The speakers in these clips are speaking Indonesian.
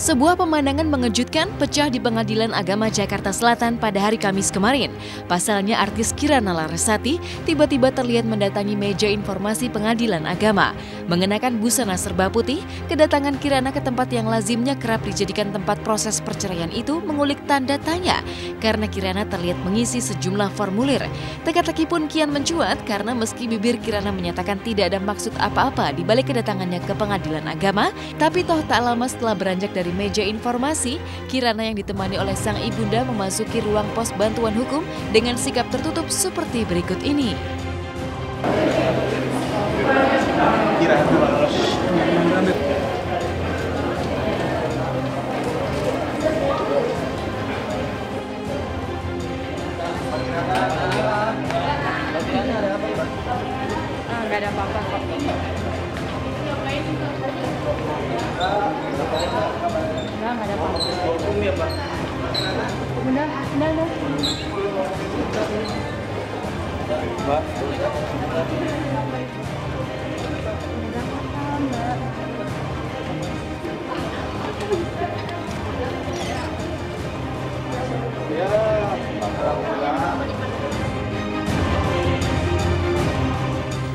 Sebuah pemandangan mengejutkan pecah di Pengadilan Agama Jakarta Selatan pada hari Kamis kemarin. Pasalnya artis Kirana Larasati tiba-tiba terlihat mendatangi meja informasi Pengadilan Agama. Mengenakan busana serba putih, kedatangan Kirana ke tempat yang lazimnya kerap dijadikan tempat proses perceraian itu mengulik tanda tanya karena Kirana terlihat mengisi sejumlah formulir. Teka-teki pun kian mencuat karena meski bibir Kirana menyatakan tidak ada maksud apa-apa di balik kedatangannya ke Pengadilan Agama, tapi toh tak lama setelah beranjak dari meja informasi, Kirana yang ditemani oleh sang ibunda memasuki ruang pos bantuan hukum dengan sikap tertutup seperti berikut ini. Nggak ada apa-apa kok. Nggak ada apa-apa. Benar. Mbak.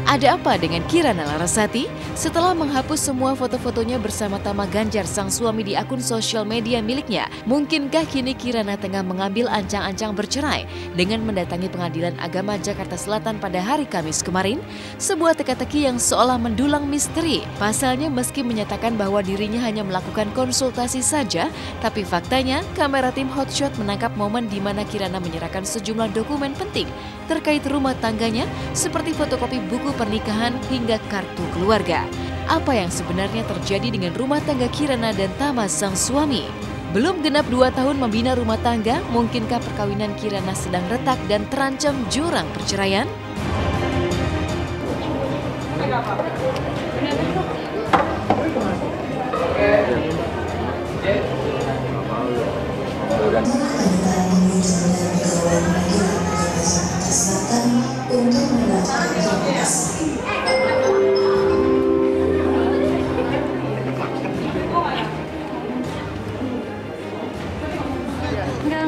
Ada apa dengan Kirana Larasati? Setelah menghapus semua foto-fotonya bersama Tama Ganjar sang suami di akun sosial media miliknya, mungkinkah kini Kirana tengah mengambil ancang-ancang bercerai dengan mendatangi Pengadilan Agama Jakarta Selatan pada hari Kamis kemarin? Sebuah teka-teki yang seolah mendulang misteri. Pasalnya meski menyatakan bahwa dirinya hanya melakukan konsultasi saja, tapi faktanya kamera tim Hotshot menangkap momen di mana Kirana menyerahkan sejumlah dokumen penting terkait rumah tangganya seperti fotokopi buku pernikahan hingga kartu keluarga. Apa yang sebenarnya terjadi dengan rumah tangga Kirana dan Tama sang suami? Belum genap 2 tahun membina rumah tangga, mungkinkah perkawinan Kirana sedang retak dan terancam jurang perceraian?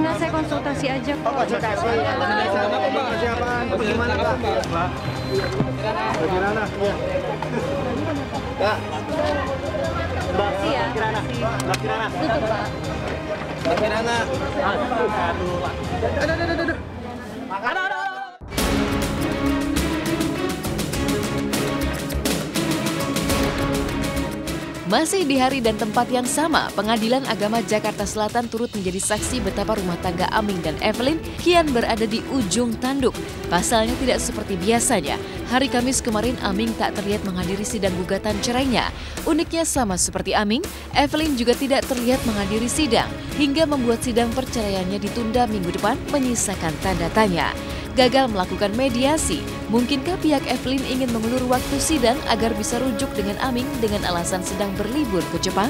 Enggak, saya konsultasi aja kok. Konsultasi. Persiapan bagaimana, Mbak? Kirana. Kak. Mbak Kirana. Mbak Kirana. Tutup, Pak. Mbak Kirana. Aduh. Makanan. Masih di hari dan tempat yang sama, Pengadilan Agama Jakarta Selatan turut menjadi saksi betapa rumah tangga Aming dan Evelyn kian berada di ujung tanduk. Pasalnya tidak seperti biasanya. Hari Kamis kemarin Aming tak terlihat menghadiri sidang gugatan cerainya. Uniknya sama seperti Aming, Evelyn juga tidak terlihat menghadiri sidang hingga membuat sidang perceraiannya ditunda minggu depan menyisakan tanda tanya. Gagal melakukan mediasi, mungkinkah pihak Evelyn ingin mengulur waktu sidang agar bisa rujuk dengan Aming dengan alasan sedang berlibur ke Jepang?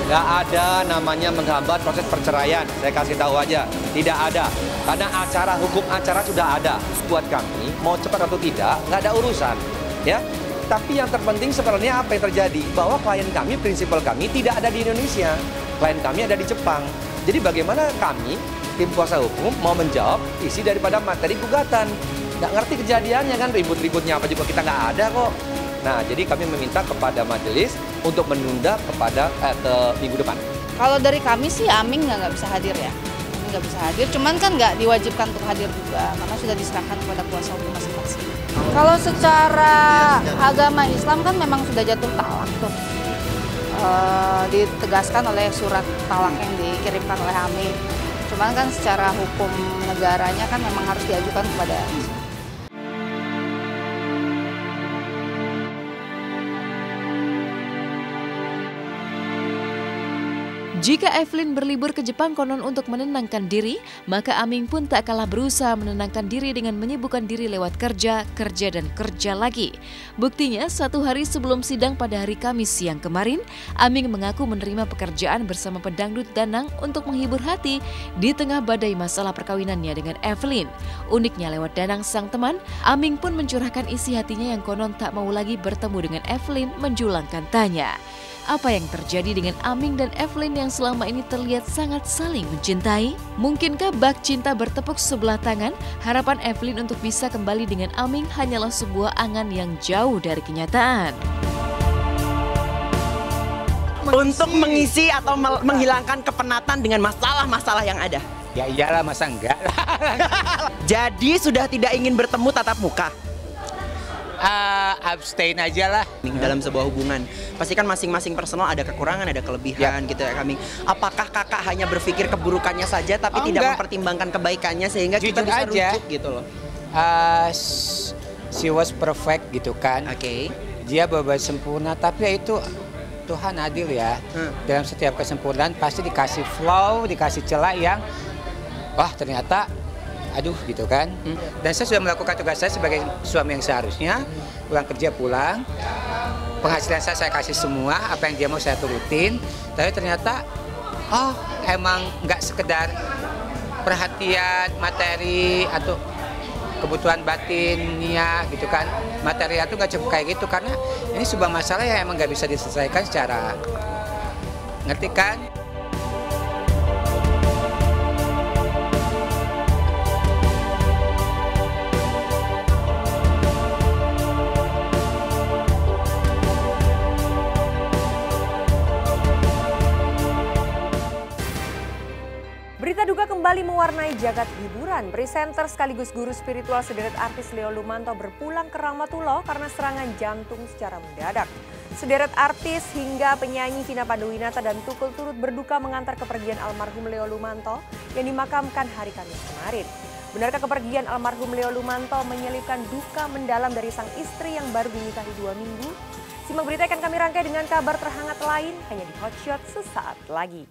Nggak ada namanya menghambat proses perceraian, saya kasih tahu aja, tidak ada. Karena hukum acara sudah ada. Buat kami, mau cepat atau tidak, nggak ada urusan. Ya. Tapi yang terpenting sebenarnya apa yang terjadi? Bahwa klien kami, prinsipal kami tidak ada di Indonesia. Klien kami ada di Jepang. Jadi bagaimana kami, tim kuasa hukum mau menjawab isi daripada materi gugatan. Nggak ngerti kejadiannya kan, ribut-ributnya apa juga kita nggak ada kok. Nah, jadi kami meminta kepada majelis untuk menunda kepada ke minggu depan. Kalau dari kami sih Aming nggak bisa hadir ya. Nggak bisa hadir, cuman kan nggak diwajibkan untuk hadir juga karena sudah diserahkan kepada kuasa hukum masing-masing. Kalau secara agama Islam kan memang sudah jatuh talak tuh. Ditegaskan oleh surat talak yang dikirimkan oleh Aming. Cuman kan secara hukum negaranya kan memang harus diajukan kepada Jika Evelyn berlibur ke Jepang konon untuk menenangkan diri, maka Aming pun tak kalah berusaha menenangkan diri dengan menyibukkan diri lewat kerja, dan kerja lagi. Buktinya, 1 hari sebelum sidang pada hari Kamis siang kemarin, Aming mengaku menerima pekerjaan bersama pedangdut Danang untuk menghibur hati di tengah badai masalah perkawinannya dengan Evelyn. Uniknya lewat Danang sang teman, Aming pun mencurahkan isi hatinya yang konon tak mau lagi bertemu dengan Evelyn menjulang tanya. Apa yang terjadi dengan Aming dan Evelyn yang selama ini terlihat sangat saling mencintai? Mungkinkah bak cinta bertepuk sebelah tangan? Harapan Evelyn untuk bisa kembali dengan Aming hanyalah sebuah angan yang jauh dari kenyataan. Untuk mengisi atau menghilangkan kepenatan dengan masalah-masalah yang ada. Ya iyalah, masa enggak? Jadi sudah tidak ingin bertemu tatap muka. Abstain aja lah. Dalam sebuah hubungan, pasti kan masing-masing personal ada kekurangan, ada kelebihan gitu ya kami. Apakah kakak hanya berpikir keburukannya saja tapi tidak enggak. mempertimbangkan kebaikannya sehingga kita Jujur bisa aja. rujuk gitu loh. She was perfect gitu kan. Oke. Dia berbuat sempurna, tapi ya itu Tuhan adil ya. Dalam setiap kesempurnaan pasti dikasih flaw, dikasih celah yang wah ternyata aduh gitu kan. Dan saya sudah melakukan tugas saya sebagai suami yang seharusnya. Pulang kerja pulang, penghasilan saya kasih semua, apa yang dia mau saya turutin. Tapi ternyata oh emang nggak sekedar perhatian materi atau kebutuhan batinnya gitu kan. Materi itu nggak cukup kayak gitu, karena ini sebuah masalah yang emang nggak bisa diselesaikan secara, ngerti kan? Berita duka kembali mewarnai jagat hiburan. Presenter sekaligus guru spiritual sederet artis Leo Lumanto berpulang ke Rahmatullah karena serangan jantung secara mendadak. Sederet artis hingga penyanyi Vina Panduwinata dan Tukul turut berduka mengantar kepergian almarhum Leo Lumanto yang dimakamkan hari Kamis kemarin. Benarkah kepergian almarhum Leo Lumanto menyelipkan duka mendalam dari sang istri yang baru dinikahi 2 minggu? Simak berita akan kami rangkai dengan kabar terhangat lain hanya di Hotshot sesaat lagi.